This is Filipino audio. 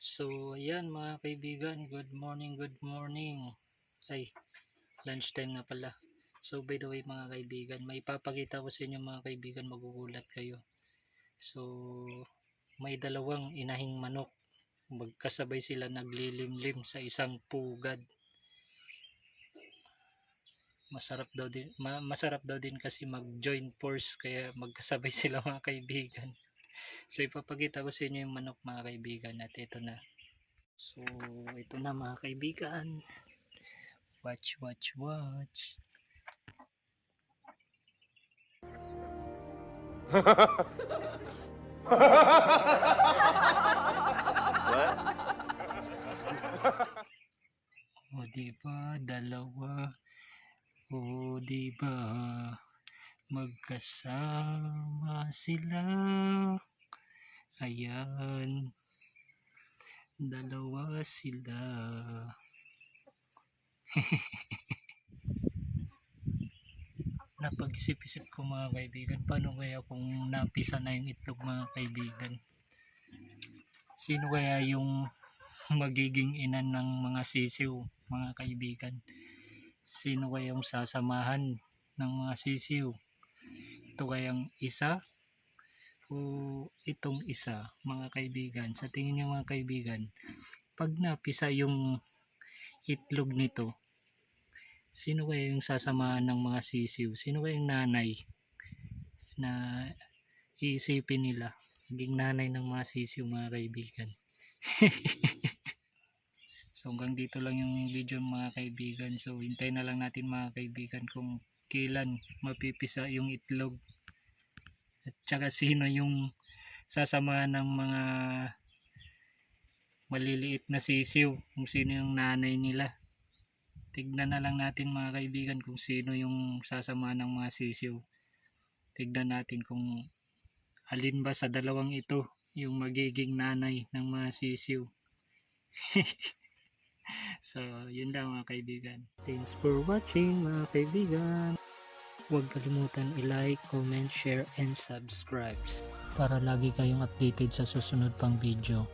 So, ayan mga kaibigan, good morning, good morning. Ay, lunchtime na pala. So, by the way mga kaibigan, may ipapakita ko sa inyo mga kaibigan, magugulat kayo. So, may dalawang inahing manok. Magkasabay sila naglilimlim sa isang pugad. Masarap daw din kasi mag-join force kaya magkasabay sila mga kaibigan. So, ipapakita ko sa inyo yung manok mga kaibigan at ito na. So, ito na mga kaibigan. Watch. What? O diba, dalawa. O diba, magkasama sila. Ayan. Dalawa sila. Napag-isip-isip ko mga kaibigan, paano kaya kung napisa na yung itlog mga kaibigan? Sino kaya yung magiging ina ng mga sisiw mga kaibigan? Sino kaya yung sasamahan ng mga sisiw? Ito kayang isa o itong isa mga kaibigan? Sa tingin niyo mga kaibigan, pag napisa yung itlog nito, sino kaya yung sasamahan ng mga sisiw? Sino kaya yung nanay na iisipin nila? Naging nanay ng mga sisiw mga kaibigan. So hanggang dito lang yung video mga kaibigan. So hintayin na lang natin mga kaibigan kung kailan mapipisa yung itlog. At saka sino yung sasamahan ng mga maliliit na sisiw. Kung sino yung nanay nila. Tignan na lang natin mga kaibigan kung sino yung sasamahan ng mga sisiw. Tignan natin kung alin ba sa dalawang ito yung magiging nanay ng mga sisiw. So, yun lang mga kaibigan. Thanks for watching mga kaibigan. Huwag kalimutan i-like, comment, share, and subscribe para lagi kayong updated sa susunod pang video.